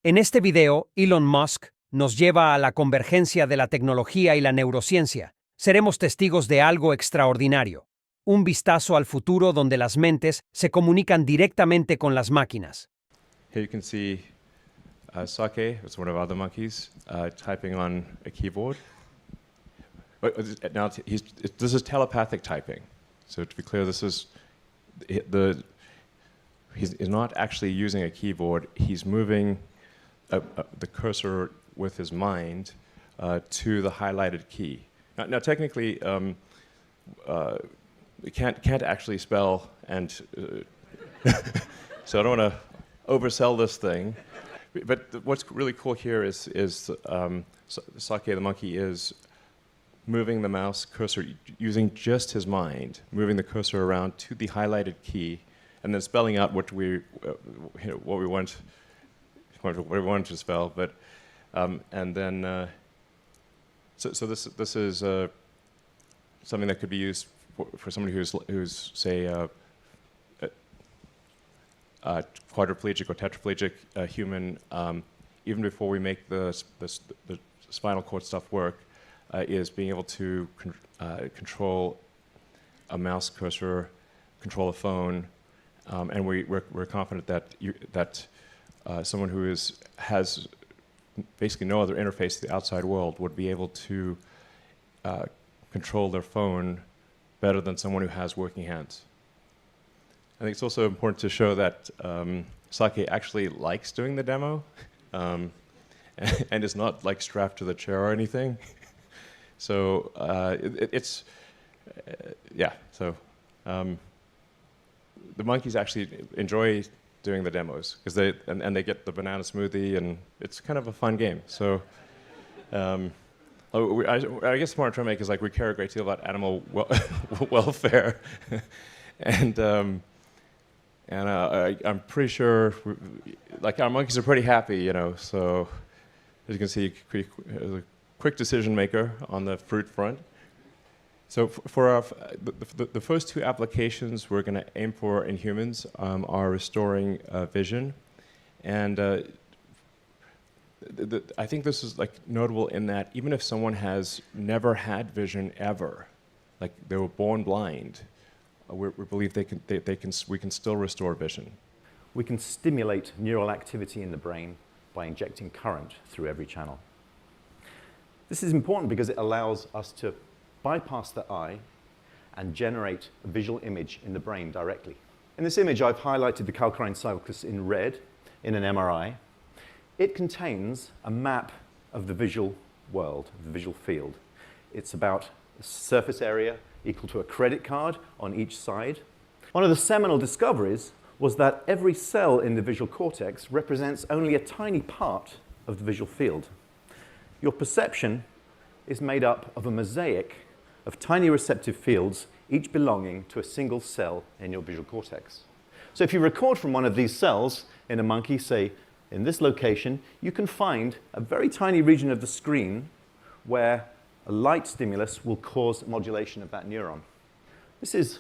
En este video, Elon Musk nos lleva a la convergencia de la tecnología y la neurociencia. Seremos testigos de algo extraordinario. Un vistazo al futuro donde las mentes se comunican directamente con las máquinas. Here you can see Sake, it's one of our other monkeys, typing on a keyboard. Now, this is telepathic typing. So to be clear, he's not actually using a keyboard. He's moving the cursor with his mind to the highlighted key. Now technically, we can't actually spell, and so I don't want to oversell this thing. But what's really cool here is Sake the monkey is moving the mouse cursor using just his mind, moving the cursor around to the highlighted key, and then spelling out what we want to spell. But and then so this is something that could be used for somebody who's say quadriplegic or tetraplegic human, even before we make the spinal cord stuff work, is being able to control a mouse cursor, control a phone, and we're confident that someone who has basically no other interface to the outside world would be able to control their phone better than someone who has working hands. I think it's also important to show that Sake actually likes doing the demo and is not like strapped to the chair or anything. So So the monkeys actually enjoy doing the demos because they get the banana smoothie, and it's kind of a fun game. So I guess the point I'm trying to make is like we care a great deal about animal welfare, and I'm pretty sure like our monkeys are pretty happy, you know. So as you can see, a quick decision maker on the fruit front. So for the first two applications we're going to aim for in humans are restoring vision, and I think this is like notable in that even if someone has never had vision ever, like they were born blind, we believe we can still restore vision. We can stimulate neural activity in the brain by injecting current through every channel. This is important because it allows us to bypass the eye and generate a visual image in the brain directly. In this image, I've highlighted the calcarine sulcus in red in an MRI. It contains a map of the visual world, the visual field. It's about a surface area equal to a credit card on each side. One of the seminal discoveries was that every cell in the visual cortex represents only a tiny part of the visual field. Your perception is made up of a mosaic of tiny receptive fields, each belonging to a single cell in your visual cortex. So if you record from one of these cells in a monkey, say in this location, you can find a very tiny region of the screen where a light stimulus will cause modulation of that neuron. This is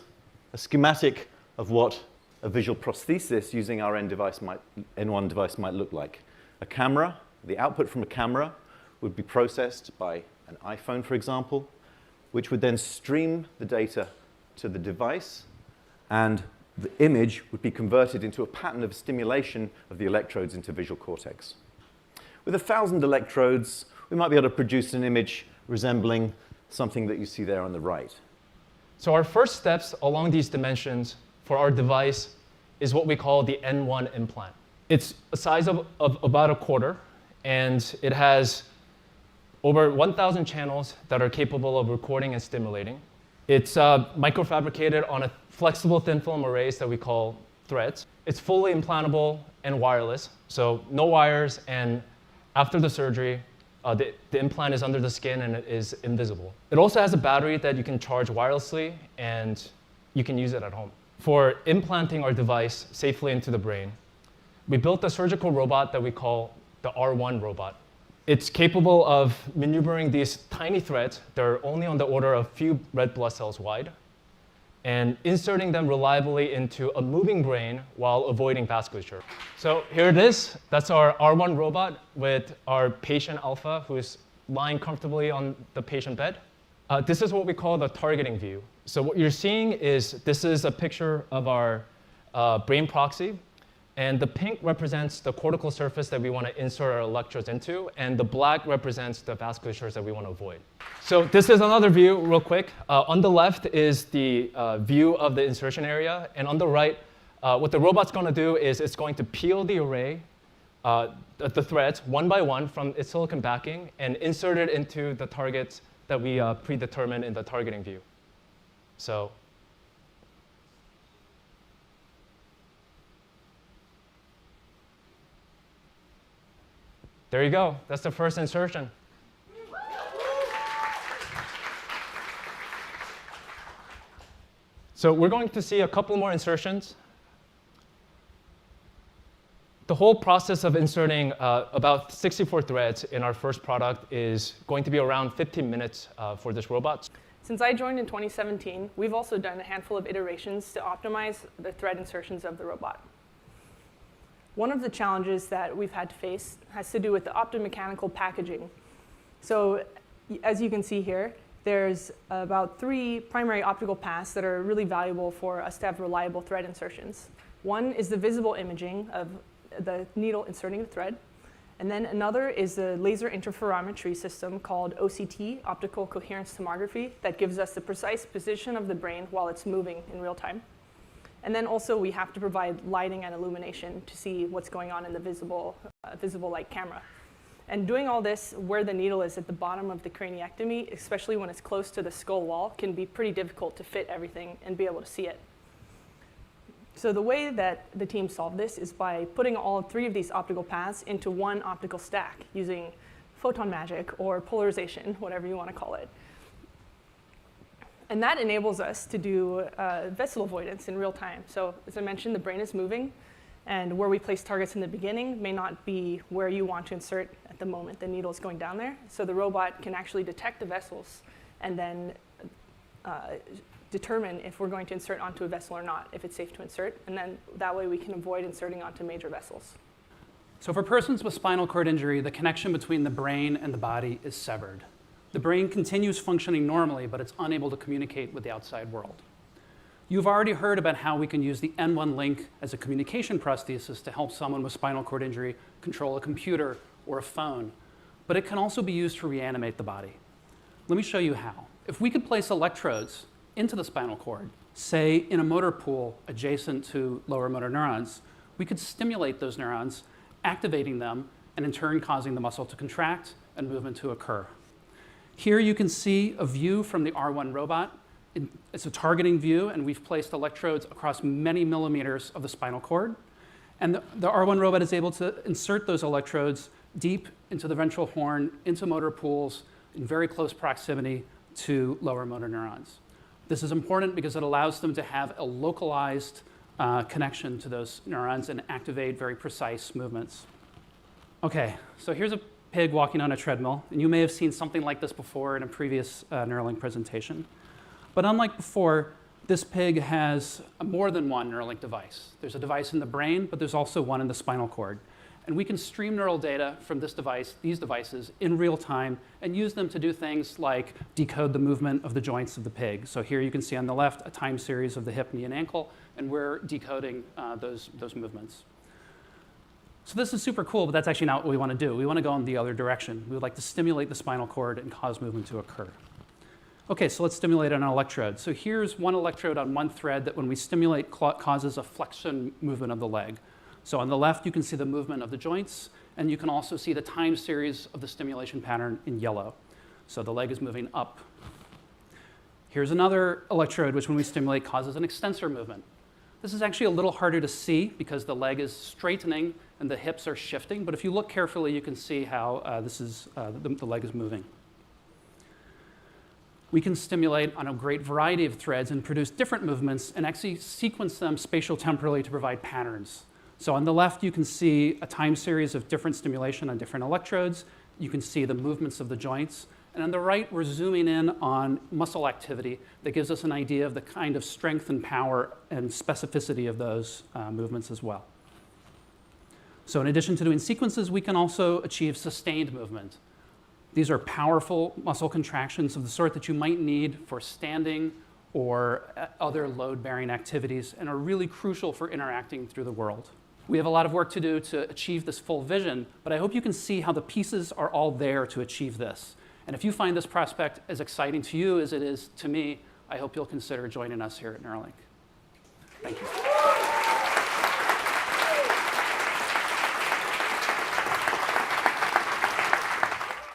a schematic of what a visual prosthesis using our N1 device might look like. A camera, the output from a camera would be processed by an iPhone, for example, which would then stream the data to the device, and the image would be converted into a pattern of stimulation of the electrodes into visual cortex. With 1,000 electrodes, we might be able to produce an image resembling something that you see there on the right. So our first steps along these dimensions for our device is what we call the N1 implant. It's a size of about a quarter, and it has over 1,000 channels that are capable of recording and stimulating. It's microfabricated on a flexible thin film arrays that we call threads. It's fully implantable and wireless, so no wires, and after the surgery, the implant is under the skin and it is invisible. It also has a battery that you can charge wirelessly, and you can use it at home. For implanting our device safely into the brain, we built a surgical robot that we call the R1 robot. It's capable of maneuvering these tiny threads that are only on the order of a few red blood cells wide, and inserting them reliably into a moving brain while avoiding vasculature. So here it is. That's our R1 robot with our patient alpha, who is lying comfortably on the patient bed. This is what we call the targeting view. So what you're seeing is this is a picture of our brain proxy. And the pink represents the cortical surface that we want to insert our electrodes into, and the black represents the vasculatures that we want to avoid. So this is another view, real quick. On the left is the view of the insertion area, and on the right, what the robot's going to do is it's going to peel the array, the threads, one by one from its silicon backing, and insert it into the targets that we predetermined in the targeting view. So there you go. That's the first insertion. So we're going to see a couple more insertions. The whole process of inserting about 64 threads in our first product is going to be around 15 minutes for this robot. Since I joined in 2017, we've also done a handful of iterations to optimize the thread insertions of the robot. One of the challenges that we've had to face has to do with the optomechanical packaging. So as you can see here, there's about 3 primary optical paths that are really valuable for us to have reliable thread insertions. One is the visible imaging of the needle inserting the thread. And then another is the laser interferometry system called OCT, optical coherence tomography, that gives us the precise position of the brain while it's moving in real time. And then also we have to provide lighting and illumination to see what's going on in the visible light camera. And doing all this where the needle is at the bottom of the craniectomy, especially when it's close to the skull wall, can be pretty difficult to fit everything and be able to see it. So the way that the team solved this is by putting all 3 of these optical paths into one optical stack using photon magic or polarization, whatever you want to call it. And that enables us to do vessel avoidance in real time. So as I mentioned, the brain is moving, and where we place targets in the beginning may not be where you want to insert at the moment the needle is going down there. So the robot can actually detect the vessels and then determine if we're going to insert onto a vessel or not, if it's safe to insert. And then that way we can avoid inserting onto major vessels. So for persons with spinal cord injury, the connection between the brain and the body is severed. The brain continues functioning normally, but it's unable to communicate with the outside world. You've already heard about how we can use the N1 link as a communication prosthesis to help someone with spinal cord injury control a computer or a phone, but it can also be used to reanimate the body. Let me show you how. If we could place electrodes into the spinal cord, say in a motor pool adjacent to lower motor neurons, we could stimulate those neurons, activating them, and in turn causing the muscle to contract and movement to occur. Here you can see a view from the R1 robot. It's a targeting view, and we've placed electrodes across many millimeters of the spinal cord. And the R1 robot is able to insert those electrodes deep into the ventral horn, into motor pools, in very close proximity to lower motor neurons. This is important because it allows them to have a localized connection to those neurons and activate very precise movements. Okay, so here's a pig walking on a treadmill, and you may have seen something like this before in a previous Neuralink presentation. But unlike before, this pig has more than one Neuralink device. There's a device in the brain, but there's also one in the spinal cord. And we can stream neural data from this device, these devices, in real time and use them to do things like decode the movement of the joints of the pig. So here you can see on the left a time series of the hip, knee, and ankle, and we're decoding those movements. So this is super cool, but that's actually not what we want to do. We want to go in the other direction. We would like to stimulate the spinal cord and cause movement to occur. Okay, so let's stimulate an electrode. So here's one electrode on one thread that when we stimulate causes a flexion movement of the leg. So on the left, you can see the movement of the joints, and you can also see the time series of the stimulation pattern in yellow. So the leg is moving up. Here's another electrode, which when we stimulate causes an extensor movement. This is actually a little harder to see because the leg is straightening and the hips are shifting, but if you look carefully, you can see how the leg is moving. We can stimulate on a great variety of threads and produce different movements and actually sequence them spatial temporally to provide patterns. So on the left, you can see a time series of different stimulation on different electrodes. You can see the movements of the joints. And on the right, we're zooming in on muscle activity that gives us an idea of the kind of strength and power and specificity of those movements as well. So in addition to doing sequences, we can also achieve sustained movement. These are powerful muscle contractions of the sort that you might need for standing or other load-bearing activities and are really crucial for interacting through the world. We have a lot of work to do to achieve this full vision, but I hope you can see how the pieces are all there to achieve this. And if you find this prospect as exciting to you as it is to me, I hope you'll consider joining us here at Neuralink. Thank you.